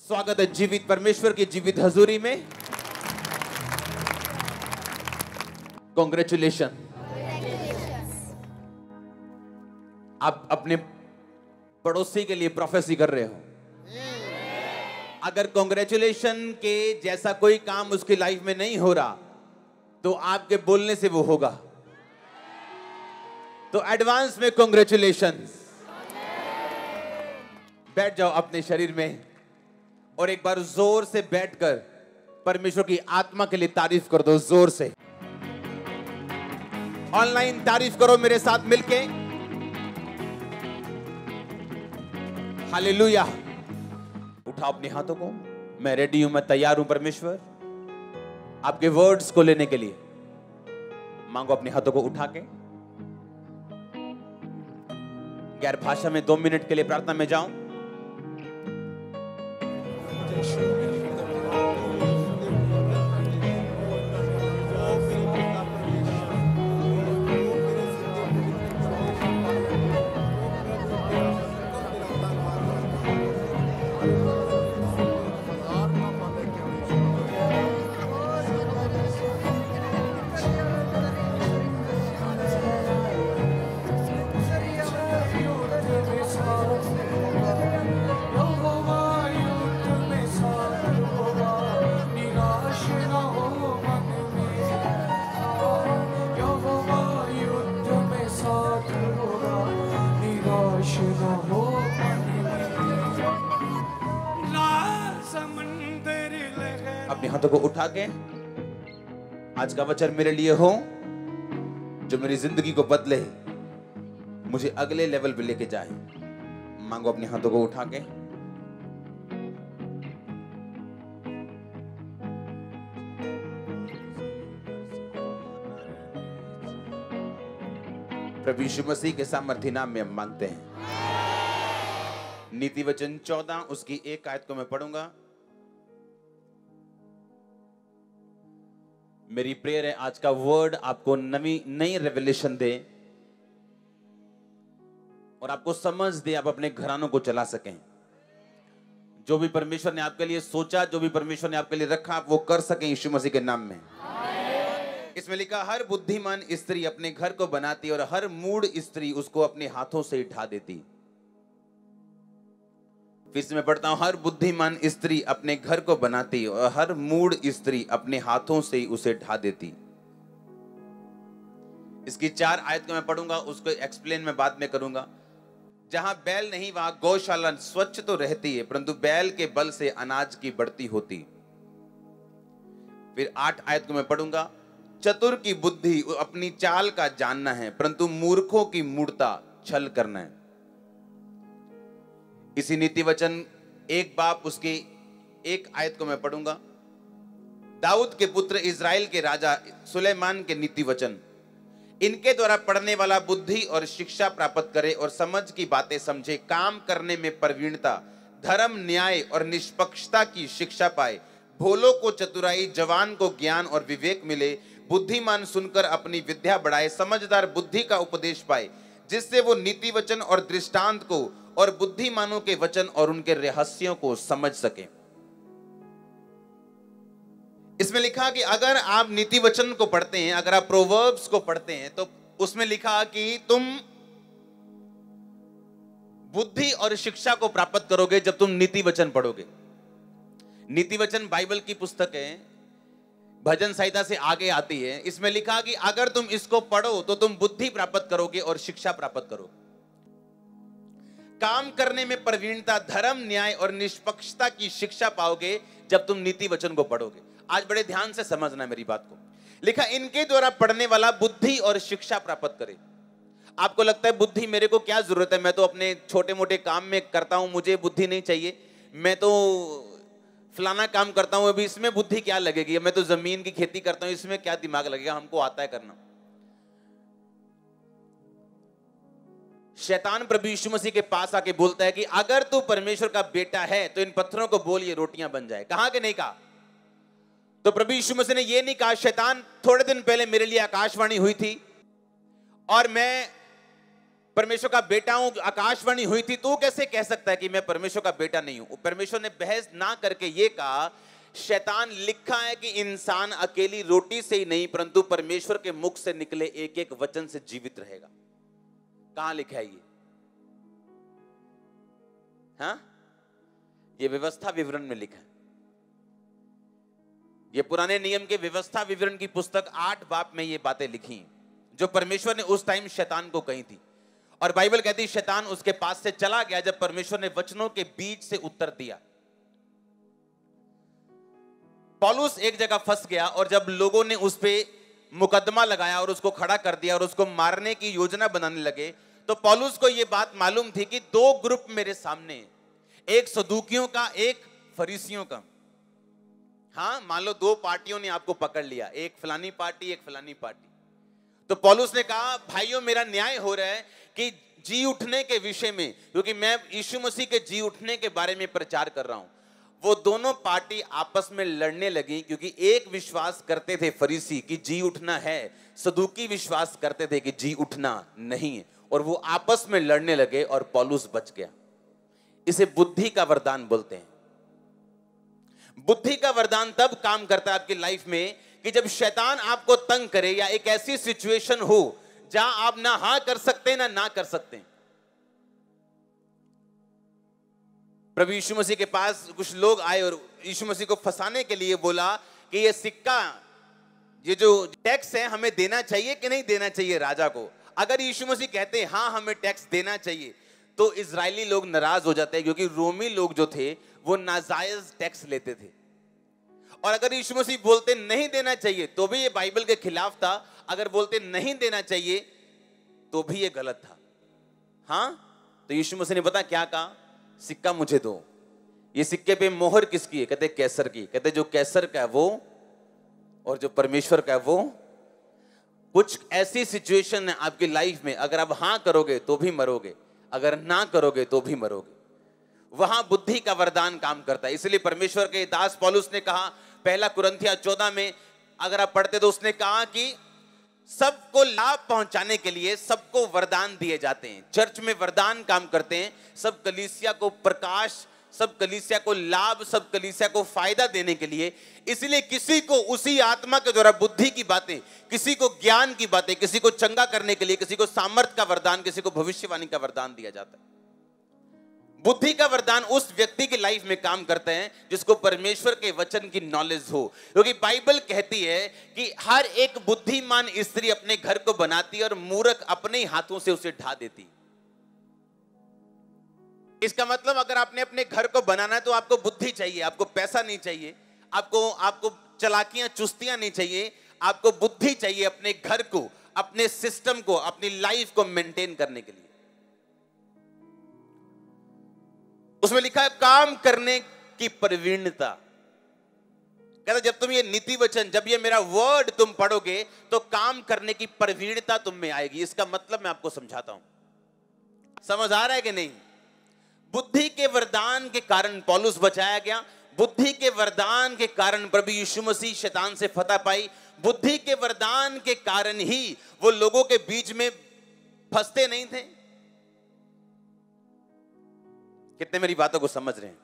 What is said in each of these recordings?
स्वागत है जीवित परमेश्वर की जीवित हजूरी में। कॉन्ग्रेचुलेशन। आप अपने पड़ोसी के लिए प्रोफेसी कर रहे हो। अगर कॉन्ग्रेचुलेशन के जैसा कोई काम उसकी लाइफ में नहीं हो रहा तो आपके बोलने से वो होगा। तो एडवांस में कॉन्ग्रेचुलेशन। बैठ जाओ अपने शरीर में और एक बार जोर से बैठकर परमेश्वर की आत्मा के लिए तारीफ कर दो। जोर से ऑनलाइन तारीफ करो मेरे साथ मिलके। हालेलुया। उठाओ अपने हाथों को। मैं रेडी हूं, मैं तैयार हूं परमेश्वर आपके वर्ड्स को लेने के लिए। मांगो अपने हाथों को उठा के। गैर भाषा में 2 मिनट के लिए प्रार्थना में जाऊं। अपने हाथों को उठा के आज का वचन मेरे लिए हो जो मेरी जिंदगी को बदले, मुझे अगले लेवल पे लेके जाए। मांगो अपने हाथों को उठा के। प्रभु यीशु मसीह के सामर्थी नाम में हम मांगते हैं। नीति वचन 14 उसकी 1 आयत को मैं पढ़ूंगा। मेरी प्रेयर है आज का वर्ड आपको नई रेवलेशन दे और आपको समझ दे, आप अपने घरानों को चला सकें। जो भी परमेश्वर ने आपके लिए सोचा, जो भी परमेश्वर ने आपके लिए रखा, आप वो कर सकें यीशु मसीह के नाम में। इसमें लिखा, हर बुद्धिमान स्त्री अपने घर को बनाती और हर मूढ़ स्त्री उसको अपने हाथों से ढा देती। फिर से मैं पढ़ता हूं, हर बुद्धिमान स्त्री अपने घर को बनाती और हर मूढ़ स्त्री अपने हाथों से उसे ढा देती। इसकी 4 आयत को मैं पढ़ूंगा, उसको एक्सप्लेन मैं बाद में करूंगा। जहां बैल नहीं वहां गौशाला स्वच्छ तो रहती है, परंतु बैल के बल से अनाज की बढ़ती होती। फिर 8 आयत को मैं पढ़ूंगा, चतुर की बुद्धि अपनी चाल का जानना है, परंतु मूर्खों की मूढ़ता छल करना है। इसी नीति वचन 1 बाब उसकी 1 आयत को मैं पढ़ूंगा। दाऊद के पुत्र इज़राइल के राजा सुलेमान के नीति वचन, इनके द्वारा पढ़ने वाला बुद्धि और शिक्षा प्राप्त करे और समझ की बातें समझे, काम करने में प्रवीणता, धर्म, न्याय और निष्पक्षता की शिक्षा पाए। भोलों को चतुराई, जवान को ज्ञान और विवेक मिले। बुद्धिमान सुनकर अपनी विद्या बढ़ाए, समझदार बुद्धि का उपदेश पाए, जिससे वो नीति वचन और दृष्टांत को और बुद्धिमानों के वचन और उनके रहस्यों को समझ सके। इसमें लिखा कि अगर आप नीति वचन को पढ़ते हैं, अगर आप प्रोवर्ब्स को पढ़ते हैं, तो उसमें लिखा कि तुम बुद्धि और शिक्षा को प्राप्त करोगे जब तुम नीति वचन पढ़ोगे। नीति वचन बाइबल की पुस्तक है, भजन संहिता से आगे आती है। इसमें लिखा कि अगर तुम इसको पढ़ो तो तुम बुद्धि प्राप्त करोगे और शिक्षा प्राप्त करोगे। काम करने में प्रवीणता, धर्म, न्याय और निष्पक्षता की शिक्षा पाओगे जब तुम नीति वचन को पढ़ोगे। आज बड़े ध्यान से समझना मेरी बात को। लिखा, इनके द्वारा पढ़ने वाला बुद्धि और शिक्षा प्राप्त करे। आपको लगता है बुद्धि मेरे को क्या जरूरत है, मैं तो अपने छोटे मोटे काम में करता हूं, मुझे बुद्धि नहीं चाहिए, मैं तो फलाना काम करता हूं, अभी इसमें बुद्धि क्या लगेगी, मैं तो जमीन की खेती करता हूं, इसमें क्या दिमाग लगेगा, हमको आता है करना। शैतान प्रभु यीशु मसीह के पास आके बोलता है कि अगर तू परमेश्वर का बेटा है तो इन पत्थरों को बोल ये रोटियां बन जाए। कहा कि नहीं कहा? तो प्रभु यीशु मसीह ने ये नहीं कहा। शैतान थोड़े दिन पहले मेरे लिए आकाशवाणी हुई थी और मैं परमेश्वर का बेटा हूं, आकाशवाणी हुई थी, तो कैसे कह सकता है कि मैं परमेश्वर का बेटा नहीं हूं? परमेश्वर ने बहस ना करके ये कहा, शैतान लिखा है कि इंसान अकेली रोटी से ही नहीं परंतु परमेश्वर के मुख से निकले एक एक वचन से जीवित रहेगा। कहां लिखा है ये? हाँ, ये व्यवस्था विवरण में लिखा है। ये पुराने नियम के व्यवस्था विवरण की पुस्तक 8 बाब में ये बातें लिखी जो परमेश्वर ने उस टाइम शैतान को कही थी। और बाइबल कहती है शैतान उसके पास से चला गया जब परमेश्वर ने वचनों के बीच से उत्तर दिया। पौलुस एक जगह फंस गया और जब लोगों ने उस पे मुकदमा लगाया और उसको खड़ा कर दिया और उसको मारने की योजना बनाने लगे, तो पौलुस को यह बात मालूम थी कि 2 ग्रुप मेरे सामने हैं, एक सदूकियों का, एक फरीसियों का। हाँ, मान लो 2 पार्टियों ने आपको पकड़ लिया, एक फलानी पार्टी, एक फलानी पार्टी। तो पौलुस ने कहा, भाइयों मेरा न्याय हो रहा है कि जी उठने के विषय में, क्योंकि मैं यीशु मसीह के जी उठने के बारे में प्रचार कर रहा हूं। वो दोनों पार्टी आपस में लड़ने लगी, क्योंकि एक विश्वास करते थे फरीसी कि जी उठना है, सदूकी विश्वास करते थे कि जी उठना नहीं है, और वो आपस में लड़ने लगे और पौलुस बच गया। इसे बुद्धि का वरदान बोलते हैं। बुद्धि का वरदान तब काम करता है आपकी लाइफ में कि जब शैतान आपको तंग करे या एक ऐसी सिचुएशन हो जहां आप ना हां कर सकते ना कर सकते। प्रभु यीशु मसीह के पास कुछ लोग आए और यीशु मसीह को फंसाने के लिए बोला कि ये सिक्का, ये जो टैक्स है, हमें देना चाहिए कि नहीं देना चाहिए राजा को। अगर यीशु मसीह कहते हैं हाँ हमें टैक्स देना चाहिए, तो इजरायली लोग नाराज हो जाते हैं, क्योंकि रोमी लोग जो थे वो नाजायज टैक्स लेते थे। और अगर यीशु मसीह बोलते नहीं देना चाहिए तो भी ये बाइबल के खिलाफ था, अगर बोलते नहीं देना चाहिए तो भी ये गलत था। हाँ, तो यीशु मसीह ने पता क्या कहा? सिक्का मुझे दो। ये सिक्के पे मोहर किसकी है? कहते कैसर की। कहते जो कैसर का है वो, और जो परमेश्वर का है वो। कुछ ऐसी सिचुएशन है आपकी लाइफ में, अगर आप हाँ करोगे तो भी मरोगे, अगर ना करोगे तो भी मरोगे। वहां बुद्धि का वरदान काम करता है। इसलिए परमेश्वर के दास पौलुस ने कहा 1 कुरिन्थियों 14 में, अगर आप पढ़ते तो उसने कहा कि सबको लाभ पहुंचाने के लिए सबको वरदान दिए जाते हैं। चर्च में वरदान काम करते हैं, सब कलीसिया को प्रकाश, सब कलीसिया को लाभ, सब कलीसिया को फायदा देने के लिए। इसलिए किसी को उसी आत्मा के द्वारा बुद्धि की बातें, किसी को ज्ञान की बातें, किसी को चंगा करने के लिए, किसी को सामर्थ का वरदान, किसी को भविष्यवाणी का वरदान दिया जाता है। बुद्धि का वरदान उस व्यक्ति की लाइफ में काम करते हैं जिसको परमेश्वर के वचन की नॉलेज हो, क्योंकि बाइबल कहती है कि हर एक बुद्धिमान स्त्री अपने घर को बनाती है और मूर्ख अपने हाथों से उसे ढा देती। इसका मतलब अगर आपने अपने घर को बनाना है तो आपको बुद्धि चाहिए, आपको पैसा नहीं चाहिए, आपको चालाकियां चुस्तियां नहीं चाहिए, आपको बुद्धि चाहिए अपने घर को, अपने सिस्टम को, अपनी लाइफ को मेंटेन करने के लिए। उसमें लिखा है काम करने की प्रवीणता। कहता जब तुम ये नीति वचन, जब ये मेरा वर्ड तुम पढ़ोगे तो काम करने की प्रवीणता तुम में आएगी। इसका मतलब मैं आपको समझाता हूं, समझ आ रहा है कि नहीं? बुद्धि के वरदान के कारण पौलुस बचाया गया। बुद्धि के वरदान के कारण प्रभु यीशु मसीह शैतान से फतह पाई। बुद्धि के वरदान के कारण ही वो लोगों के बीच में फंसते नहीं थे। कितने मेरी बातों को समझ रहे हैं?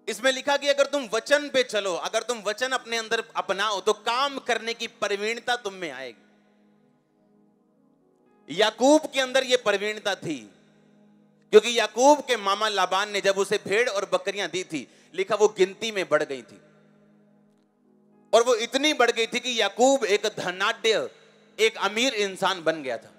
इसमें लिखा कि अगर तुम वचन पे चलो, अगर तुम वचन अपने अंदर अपनाओ तो काम करने की प्रवीणता तुम में आएगी। याकूब के अंदर यह प्रवीणता थी, क्योंकि याकूब के मामा लाबान ने जब उसे भेड़ और बकरियां दी थी, लिखा वो गिनती में बढ़ गई थी, और वो इतनी बढ़ गई थी कि याकूब एक धनाढ्य, एक अमीर इंसान बन गया था।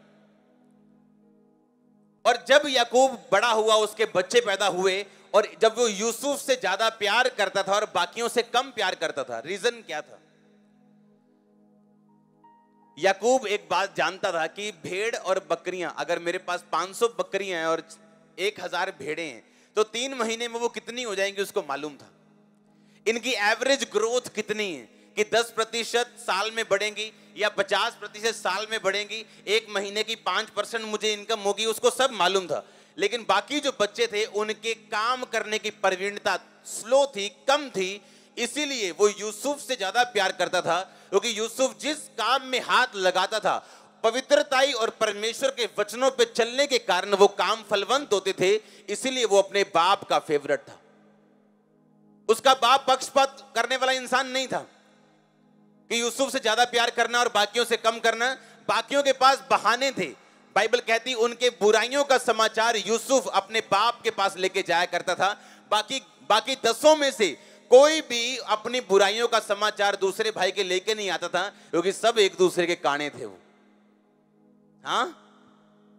और जब याकूब बड़ा हुआ, उसके बच्चे पैदा हुए, और जब वो यूसुफ से ज्यादा प्यार करता था और बाकियों से कम प्यार करता था, रीजन क्या था? याकूब एक बात जानता था कि भेड़ और बकरियां, अगर मेरे पास 500 बकरियां हैं और 1000 भेड़ें हैं तो 3 महीने में वो कितनी हो जाएंगी उसको मालूम था। इनकी एवरेज ग्रोथ कितनी है, कि 10% साल में बढ़ेंगी या 50% साल में बढ़ेंगी, 1 महीने की 5% मुझे इनकम होगी, उसको सब मालूम था। लेकिन बाकी जो बच्चे थे उनके काम करने की प्रवीणता स्लो थी, कम थी, इसीलिए वो यूसुफ से ज्यादा प्यार करता था, क्योंकि यूसुफ जिस काम में हाथ लगाता था पवित्रताई और परमेश्वर के वचनों पे चलने के कारण वो काम फलवंत होते थे, इसीलिए वो अपने बाप का फेवरेट था। उसका बाप पक्षपात करने वाला इंसान नहीं था कि यूसुफ से ज्यादा प्यार करना और बाकियों से कम करना। बाकियों के पास बहाने थे। बाइबल कहती उनके बुराइयों का समाचार यूसुफ अपने बाप के पास लेके जाया करता था। बाकी 10 में से कोई भी अपनी बुराइयों का समाचार दूसरे भाई के लेके नहीं आता था, क्योंकि सब एक दूसरे के काने थे वो। हाँ,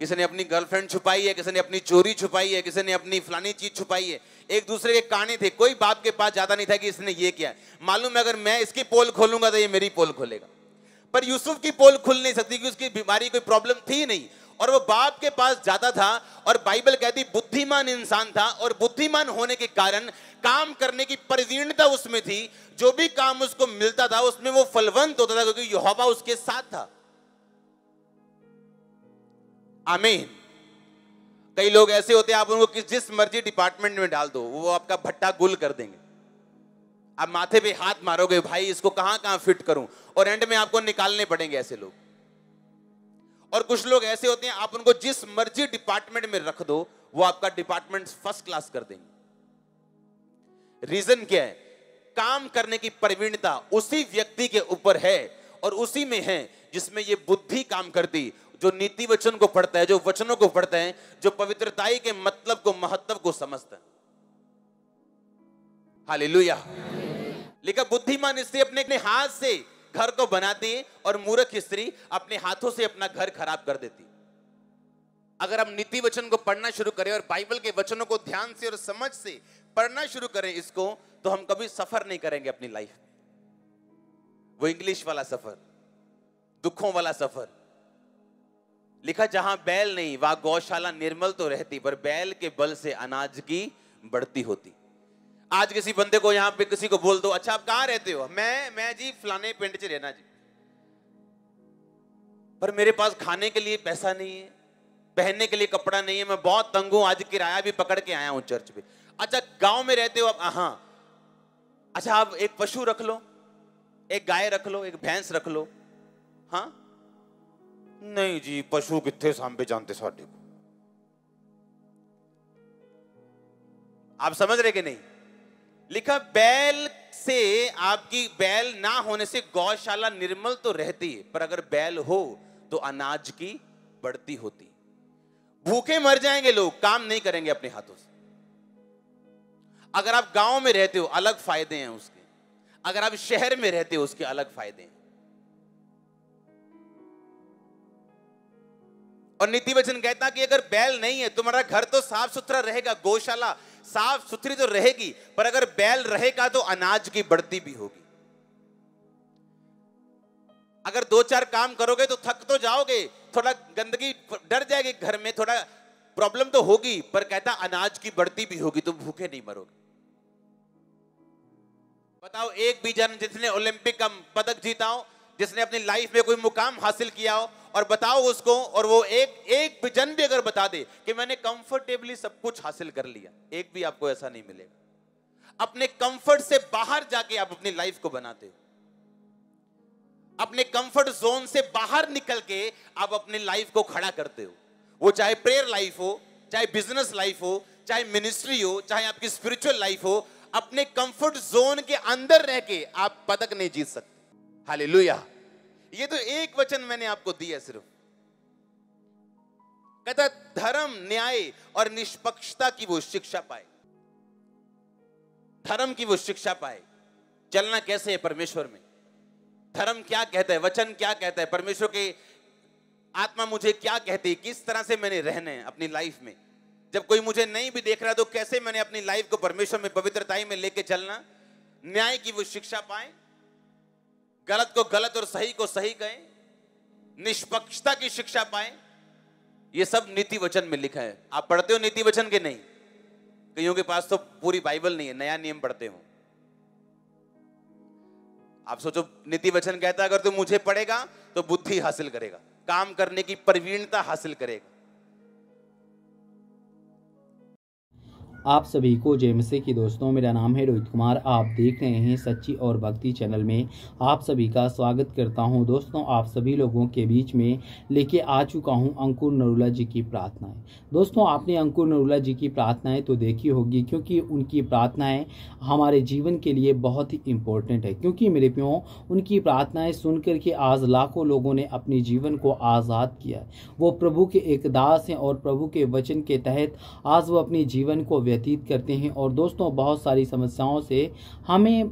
किसी ने अपनी गर्लफ्रेंड छुपाई है, किसी ने अपनी चोरी छुपाई है, किसी ने अपनी फलानी चीज छुपाई है। एक दूसरे के काने थे। कोई बाप के पास जाता नहीं था कि इसने ये किया। मालूम है अगर मैं इसकी पोल खोलूंगा तो ये मेरी पोल खोलेगा। पर यूसुफ की पोल खुल नहीं सकती कि उसकी बीमारी कोई प्रॉब्लम थी नहीं, और वो बाप के पास जाता था। और बाइबल कहती बुद्धिमान इंसान था, और बुद्धिमान होने के कारण काम करने की प्रवीणता उसमें थी। जो भी काम उसको मिलता था उसमें वो फलवंत होता था, क्योंकि यहोवा उसके साथ था। आमीन। कई लोग ऐसे होते हैं, आप उनको जिस मर्जी डिपार्टमेंट में डाल दो वो आपका भट्टा गुल कर देंगे। आप माथे पे हाथ मारोगे, भाई इसको कहां कहां फिट करूं, और एंड में आपको निकालने पड़ेंगे ऐसे लोग। और कुछ लोग ऐसे होते हैं, आप उनको जिस मर्जी डिपार्टमेंट में रख दो वो आपका डिपार्टमेंट फर्स्ट क्लास कर देंगे। रीजन क्या है? काम करने की प्रवीणता उसी व्यक्ति के ऊपर है, और उसी में है जिसमें ये बुद्धि काम करती, जो नीति वचन को पढ़ता है, जो वचनों को पढ़ता है, जो पवित्रताई के मतलब को, महत्व को समझता है। हालेलुया। लेकिन बुद्धिमान स्त्री अपने अपने हाथ से घर को बनाती है, और मूर्ख स्त्री अपने हाथों से अपना घर खराब कर देती। अगर हम नीति वचन को पढ़ना शुरू करें और बाइबल के वचनों को ध्यान से और समझ से पढ़ना शुरू करें इसको, तो हम कभी सफर नहीं करेंगे अपनी लाइफ में। वो इंग्लिश वाला सफर, दुखों वाला सफर। लिखा जहां बैल नहीं वहां गौशाला निर्मल तो रहती, पर बैल के बल से अनाज की बढ़ती होती। आज किसी बंदे को यहां पे किसी को बोल दो, अच्छा आप कहां रहते हो? मैं जी फलाने पिंड च रहना जी, पर मेरे पास खाने के लिए पैसा नहीं है, पहनने के लिए कपड़ा नहीं है, मैं बहुत तंग हूं, आज किराया भी पकड़ के आया हूं चर्च पे। अच्छा गांव में रहते हो आप? हाँ। अच्छा आप एक पशु रख लो, एक गाय रख लो, एक भैंस रख लो। हाँ नहीं जी, पशु कितने सांभे जानते साडे को। आप समझ रहे कि नहीं? लिखा बैल से, आपकी बैल ना होने से गौशाला निर्मल तो रहती है, पर अगर बैल हो तो अनाज की बढ़ती होती। भूखे मर जाएंगे लोग, काम नहीं करेंगे अपने हाथों से। अगर आप गांव में रहते हो अलग फायदे हैं उसके, अगर आप शहर में रहते हो उसके अलग फायदे हैं। और नीति वचन कहता कि अगर बैल नहीं है, तुम्हारा घर तो साफ सुथरा रहेगा, गौशाला साफ सुथरी तो रहेगी, पर अगर बैल रहेगा तो अनाज की बढ़ती भी होगी। अगर 2-4 काम करोगे तो थक तो जाओगे, थोड़ा गंदगी डर जाएगी घर में, थोड़ा प्रॉब्लम तो होगी, पर कहता अनाज की बढ़ती भी होगी, तुम भूखे नहीं मरोगे। बताओ एक भी जन जिसने ओलंपिक का पदक जीता हो, जिसने अपनी लाइफ में कोई मुकाम हासिल किया हो, और बताओ उसको, और वो एक भी जन भी अगर बता दे कि मैंने कंफर्टेबली सब कुछ हासिल कर लिया, एक भी आपको ऐसा नहीं मिलेगा। अपने कंफर्ट से बाहर जाके आप अपनी लाइफ को बनाते हो। अपने कंफर्ट जोन से बाहर निकल के आप अपनी लाइफ को खड़ा करते हो। वो चाहे प्रेयर लाइफ हो, चाहे बिजनेस लाइफ हो, चाहे मिनिस्ट्री हो, चाहे आपकी स्पिरिचुअल लाइफ हो, अपने कंफर्ट जोन के अंदर रह के आप पदक नहीं जीत सकते। हालेलुया। ये तो एक वचन मैंने आपको दिया सिर्फ। कहता धर्म, न्याय और निष्पक्षता की वो शिक्षा पाए। धर्म की वो शिक्षा पाए। चलना कैसे है परमेश्वर में, धर्म क्या कहता है, वचन क्या कहता है, परमेश्वर के आत्मा मुझे क्या कहती है, किस तरह से मैंने रहना है अपनी लाइफ में। जब कोई मुझे नहीं भी देख रहा तो कैसे मैंने अपनी लाइफ को परमेश्वर में पवित्रताई में लेके चलना। न्याय की वो शिक्षा पाए, गलत को गलत और सही को सही कहें, निष्पक्षता की शिक्षा पाए। ये सब नीति वचन में लिखा है। आप पढ़ते हो नीति वचन के? नहीं। कईयों के पास तो पूरी बाइबल नहीं है, नया नियम पढ़ते हो। आप सोचो नीति वचन कहता है अगर तू मुझे पढ़ेगा तो बुद्धि हासिल करेगा, काम करने की प्रवीणता हासिल करेगा। आप सभी को जय मसीह की दोस्तों, मेरा नाम है रोहित कुमार। आप देख रहे हैं सच्ची और भक्ति चैनल में। आप सभी का स्वागत करता हूं। दोस्तों, आप सभी लोगों के बीच में लेके आ चुका हूं अंकुर नरूला जी की प्रार्थनाएं। दोस्तों, आपने अंकुर नरूला जी की प्रार्थनाएं तो देखी होगी, क्योंकि उनकी प्रार्थनाएं हमारे जीवन के लिए बहुत ही इम्पोर्टेंट है। क्योंकि मेरे प्यों, उनकी प्रार्थनाएं सुनकर के आज लाखों लोगों ने अपने जीवन को आज़ाद किया है। वो प्रभु के एक दास हैं और प्रभु के वचन के तहत आज वो अपने जीवन को व्यतीत करते हैं और दोस्तों बहुत सारी समस्याओं से हमें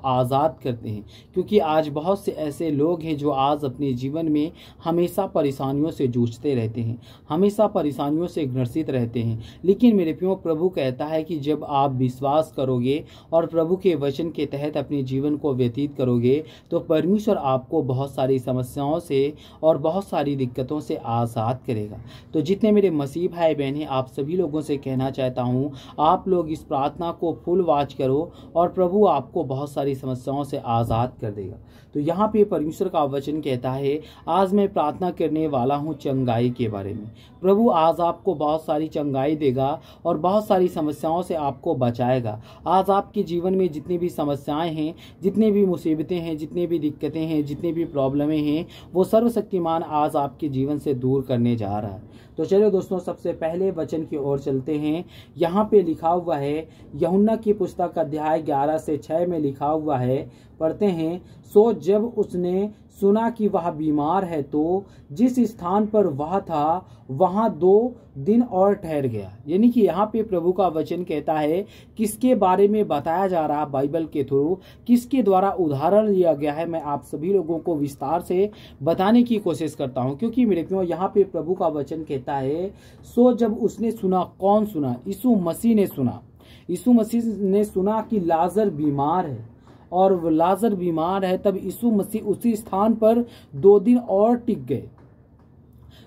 आज़ाद करते हैं। क्योंकि आज बहुत से ऐसे लोग हैं जो आज अपने जीवन में हमेशा परेशानियों से जूझते रहते हैं, हमेशा परेशानियों से ग्रसित रहते हैं। लेकिन मेरे प्रियो, प्रभु कहता है कि जब आप विश्वास करोगे और प्रभु के वचन के तहत अपने जीवन को व्यतीत करोगे तो परमेश्वर आपको बहुत सारी समस्याओं से और बहुत सारी दिक्कतों से आज़ाद करेगा। तो जितने मेरे मसीह भाई बहन हैं, आप सभी लोगों से कहना चाहता हूँ, आप लोग इस प्रार्थना को फुल वॉच करो और प्रभु आपको बहुत सारी समस्याओं से आज़ाद कर देगा। तो यहाँ पे परमेश्वर का वचन कहता है, आज मैं प्रार्थना करने वाला हूँ चंगाई के बारे में। प्रभु आज आपको बहुत सारी चंगाई देगा और बहुत सारी समस्याओं से आपको बचाएगा। आज आपके जीवन में जितनी भी समस्याएं हैं, जितनी भी मुसीबतें हैं, जितनी भी दिक्कतें हैं, जितनी भी प्रॉब्लमें हैं, वो सर्वशक्तिमान आज आपके जीवन से दूर करने जा रहा है। तो चलिए दोस्तों, सबसे पहले वचन की ओर चलते हैं। यहाँ पे लिखा हुआ है, यूहन्ना की पुस्तक अध्याय 11 से 6 में लिखा हुआ है, पढ़ते हैं। सो जब उसने सुना कि वह बीमार है तो जिस स्थान पर वह था वहां 2 दिन और ठहर गया। यानी कि यहाँ पे प्रभु का वचन कहता है, किसके बारे में बताया जा रहा है बाइबल के थ्रू, किसके द्वारा उदाहरण लिया गया है, मैं आप सभी लोगों को विस्तार से बताने की कोशिश करता हूँ। क्योंकि मेरे प्रियो, यहाँ पे प्रभु का वचन कहता है, सो जब उसने सुना, कौन सुना? यीशु मसीह ने सुना। यीशु मसीह ने सुना कि लाजर बीमार है और लाजर बीमार है, तब यीशु मसीह उसी स्थान पर 2 दिन और टिक गए,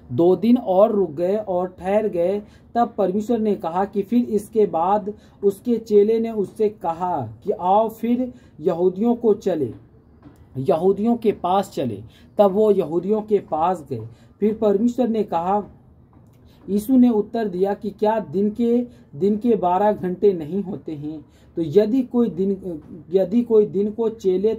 2 दिन और रुक गए और ठहर गए। तब परमेश्वर ने कहा कि फिर इसके बाद उसके चेले ने उससे कहा कि आओ फिर यहूदियों को चले, यहूदियों के पास चले। तब वो यहूदियों के पास गए। फिर परमेश्वर ने कहा, यीशु ने उत्तर दिया कि क्या दिन के 12 घंटे नहीं होते हैं? तो यदि कोई दिन को चेले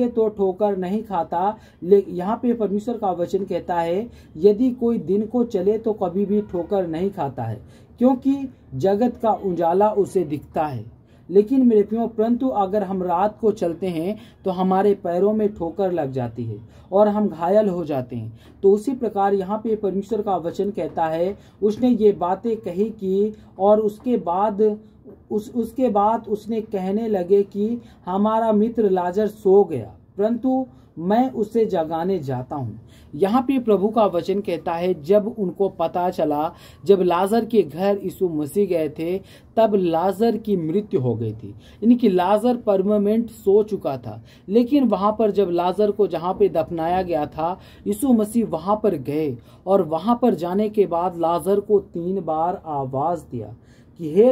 तो ठोकर नहीं खाता। यहाँ पे परमेश्वर का वचन कहता है, यदि कोई दिन को चले तो कभी भी ठोकर नहीं खाता है, क्योंकि जगत का उजाला उसे दिखता है। लेकिन मेरे प्रियो, परंतु अगर हम रात को चलते हैं तो हमारे पैरों में ठोकर लग जाती है और हम घायल हो जाते हैं। तो उसी प्रकार यहाँ पे परमेश्वर का वचन कहता है, उसने ये बातें कही कि और उसके बाद उसने कहने लगे कि हमारा मित्र लाजर सो गया, परंतु मैं उसे जगाने जाता हूँ। यहाँ पे प्रभु का वचन कहता है, जब उनको पता चला, जब लाजर के घर यीशु मसीह गए थे, तब लाजर की मृत्यु हो गई थी। यानी कि लाजर परमानेंट सो चुका था। लेकिन वहां पर जब लाजर को जहां पे दफनाया गया था, यीशु मसीह वहां पर गए और वहां पर जाने के बाद लाजर को 3 बार आवाज दिया कि हे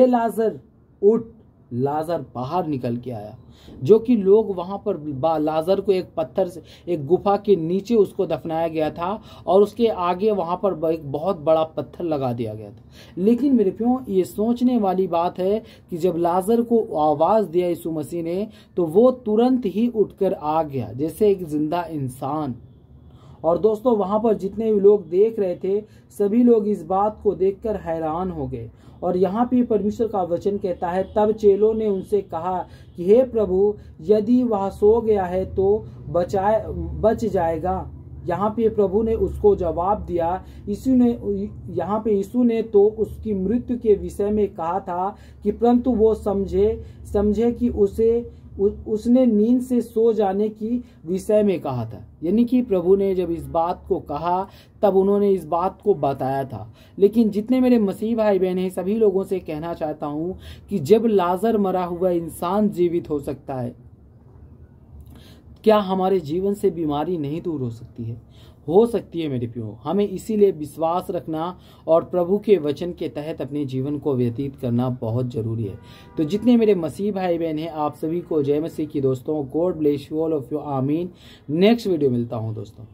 लाजर उठ। लाजर बाहर निकल के आया, जो कि लोग वहां पर लाजर को एक पत्थर से, एक गुफा के नीचे उसको दफनाया गया था और उसके आगे वहां पर एक बहुत बड़ा पत्थर लगा दिया गया था। लेकिन मेरे प्रियो, ये सोचने वाली बात है कि जब लाजर को आवाज दिया यीशु मसीह ने, तो वो तुरंत ही उठकर आ गया जैसे एक जिंदा इंसान। और दोस्तों, वहां पर जितने भी लोग देख रहे थे, सभी लोग इस बात को देखकर हैरान हो गए। और यहाँ पे परमेश्वर का वचन कहता है, तब चेलों ने उनसे कहा कि हे प्रभु, यदि वह सो गया है तो बच जाएगा। यहाँ पे प्रभु ने उसको जवाब दिया, यीशु ने तो उसकी मृत्यु के विषय में कहा था कि परंतु वो समझे कि उसने नींद से सो जाने की विषय में कहा था। यानी कि प्रभु ने जब इस बात को कहा तब उन्होंने इस बात को बताया था। लेकिन जितने मेरे मसीह भाई बहन हैं, सभी लोगों से कहना चाहता हूं कि जब लाजर मरा हुआ इंसान जीवित हो सकता है, क्या हमारे जीवन से बीमारी नहीं दूर हो सकती है? हो सकती है मेरे प्रियो। हमें इसीलिए विश्वास रखना और प्रभु के वचन के तहत अपने जीवन को व्यतीत करना बहुत जरूरी है। तो जितने मेरे मसीह भाई बहन हैं, आप सभी को जय मसीह की दोस्तों। God bless you all of you. आमीन। नेक्स्ट वीडियो मिलता हूं दोस्तों।